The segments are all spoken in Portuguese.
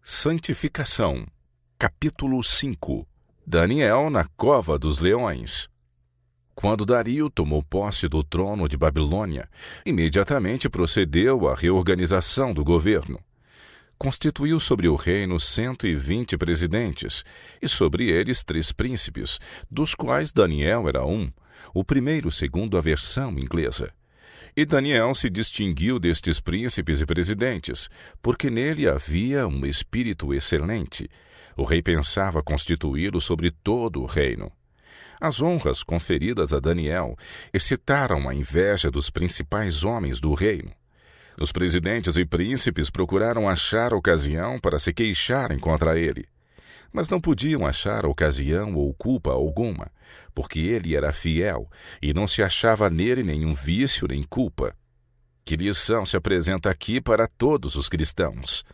Santificação. Capítulo 5. Daniel na cova dos leões. Quando Dario tomou posse do trono de Babilônia, imediatamente procedeu à reorganização do governo. Constituiu sobre o reino 120 presidentes, e sobre eles 3 príncipes, dos quais Daniel era um, o primeiro segundo a versão inglesa. E Daniel se distinguiu destes príncipes e presidentes, porque nele havia um espírito excelente. O rei pensava constituí-lo sobre todo o reino. As honras conferidas a Daniel excitaram a inveja dos principais homens do reino. Os presidentes e príncipes procuraram achar ocasião para se queixarem contra ele. Mas não podiam achar ocasião ou culpa alguma, porque ele era fiel e não se achava nele nenhum vício nem culpa. Que lição se apresenta aqui para todos os cristãos?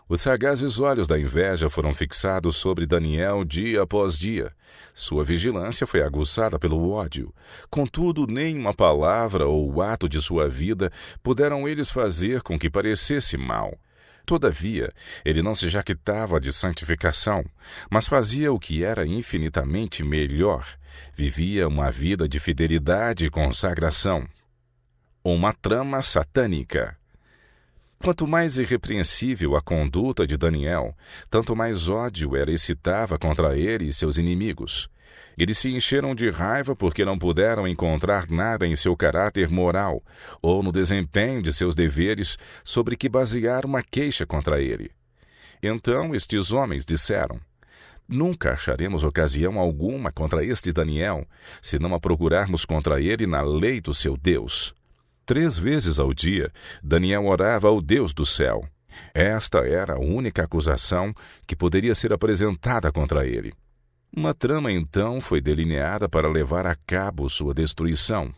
Os sagazes olhos da inveja foram fixados sobre Daniel dia após dia. Sua vigilância foi aguçada pelo ódio. Contudo, nem uma palavra ou ato de sua vida puderam eles fazer com que parecesse mal. Todavia, ele não se jactava de santificação, mas fazia o que era infinitamente melhor. Vivia uma vida de fidelidade e consagração. Uma trama satânica. Quanto mais irrepreensível a conduta de Daniel, tanto mais ódio era excitava contra ele e seus inimigos. Eles se encheram de raiva porque não puderam encontrar nada em seu caráter moral ou no desempenho de seus deveres sobre que basear uma queixa contra ele. Então estes homens disseram: nunca acharemos ocasião alguma contra este Daniel, se não a procurarmos contra ele na lei do seu Deus. 3 vezes ao dia, Daniel orava ao Deus do céu. Esta era a única acusação que poderia ser apresentada contra ele. Uma trama, então, foi delineada para levar a cabo sua destruição.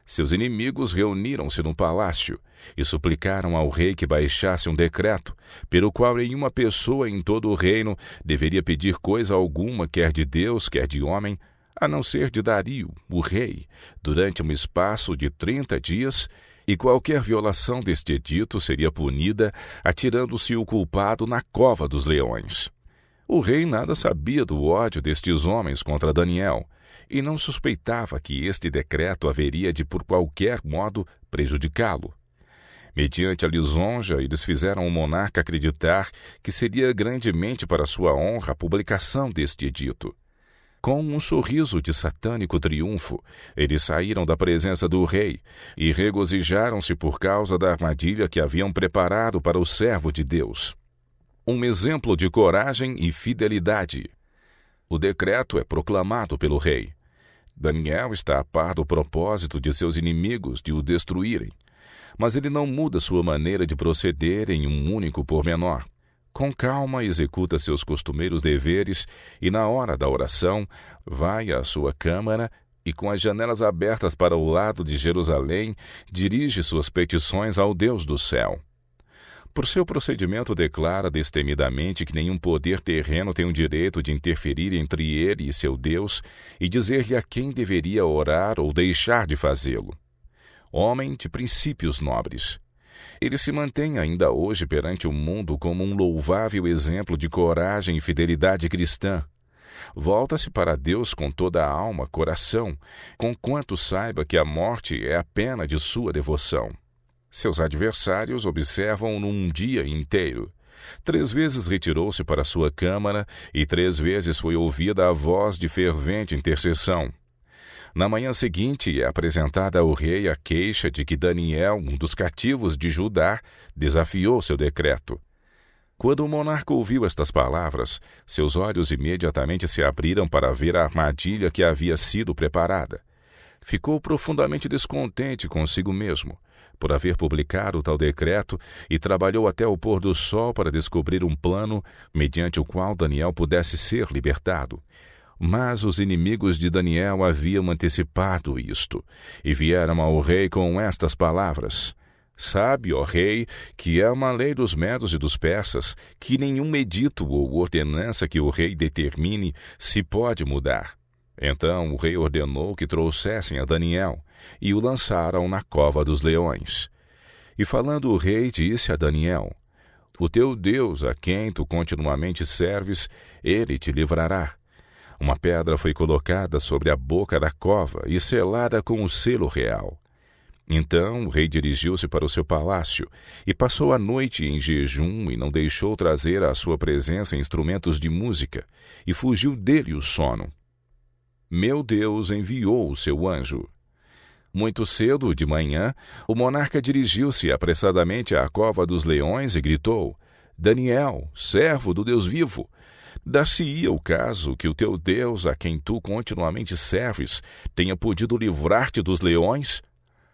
Seus inimigos reuniram-se no palácio e suplicaram ao rei que baixasse um decreto, pelo qual nenhuma pessoa em todo o reino deveria pedir coisa alguma, quer de Deus, quer de homem, a não ser de Dario, o rei, durante um espaço de 30 dias, e qualquer violação deste edito seria punida, atirando-se o culpado na cova dos leões. O rei nada sabia do ódio destes homens contra Daniel, e não suspeitava que este decreto haveria de por qualquer modo prejudicá-lo. Mediante a lisonja, eles fizeram o monarca acreditar que seria grandemente para sua honra a publicação deste edito. Com um sorriso de satânico triunfo, eles saíram da presença do rei e regozijaram-se por causa da armadilha que haviam preparado para o servo de Deus. Um exemplo de coragem e fidelidade. O decreto é proclamado pelo rei. Daniel está a par do propósito de seus inimigos de o destruírem, mas ele não muda sua maneira de proceder em um único pormenor. Com calma executa seus costumeiros deveres e, na hora da oração, vai à sua câmara e, com as janelas abertas para o lado de Jerusalém, dirige suas petições ao Deus do céu. Por seu procedimento declara destemidamente que nenhum poder terreno tem o direito de interferir entre ele e seu Deus e dizer-lhe a quem deveria orar ou deixar de fazê-lo. Homem de princípios nobres. Ele se mantém ainda hoje perante o mundo como um louvável exemplo de coragem e fidelidade cristã. Volta-se para Deus com toda a alma, coração, conquanto saiba que a morte é a pena de sua devoção. Seus adversários observam-no um dia inteiro. 3 vezes retirou-se para sua câmara e 3 vezes foi ouvida a voz de fervente intercessão. Na manhã seguinte é apresentada ao rei a queixa de que Daniel, um dos cativos de Judá, desafiou seu decreto. Quando o monarca ouviu estas palavras, seus olhos imediatamente se abriram para ver a armadilha que havia sido preparada. Ficou profundamente descontente consigo mesmo, por haver publicado tal decreto, e trabalhou até o pôr do sol para descobrir um plano mediante o qual Daniel pudesse ser libertado. Mas os inimigos de Daniel haviam antecipado isto, e vieram ao rei com estas palavras: sabe, ó rei, que é uma lei dos medos e dos persas, que nenhum edito ou ordenança que o rei determine se pode mudar. Então o rei ordenou que trouxessem a Daniel, e o lançaram na cova dos leões. E falando o rei, disse a Daniel: O teu Deus, a quem tu continuamente serves, ele te livrará. Uma pedra foi colocada sobre a boca da cova e selada com o selo real. Então o rei dirigiu-se para o seu palácio e passou a noite em jejum e não deixou trazer à sua presença instrumentos de música, e fugiu dele o sono. Meu Deus enviou o seu anjo. Muito cedo de manhã, o monarca dirigiu-se apressadamente à cova dos leões e gritou: Daniel, servo do Deus vivo, dar-se-ia o caso que o teu Deus, a quem tu continuamente serves, tenha podido livrar-te dos leões?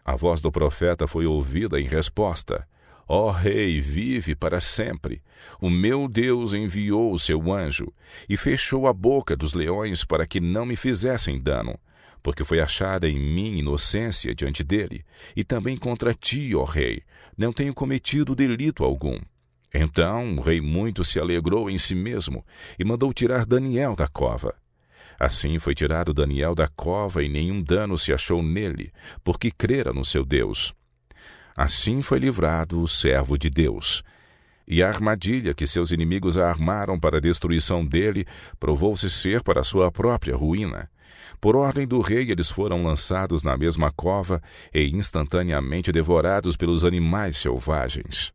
A voz do profeta foi ouvida em resposta: Ó rei, vive para sempre. O meu Deus enviou o seu anjo e fechou a boca dos leões para que não me fizessem dano, porque foi achada em mim inocência diante dele, e também contra ti, ó rei, não tenho cometido delito algum. Então o rei muito se alegrou em si mesmo e mandou tirar Daniel da cova. Assim foi tirado Daniel da cova e nenhum dano se achou nele, porque crera no seu Deus. Assim foi livrado o servo de Deus. E a armadilha que seus inimigos armaram para a destruição dele provou-se ser para a sua própria ruína. Por ordem do rei, eles foram lançados na mesma cova e instantaneamente devorados pelos animais selvagens.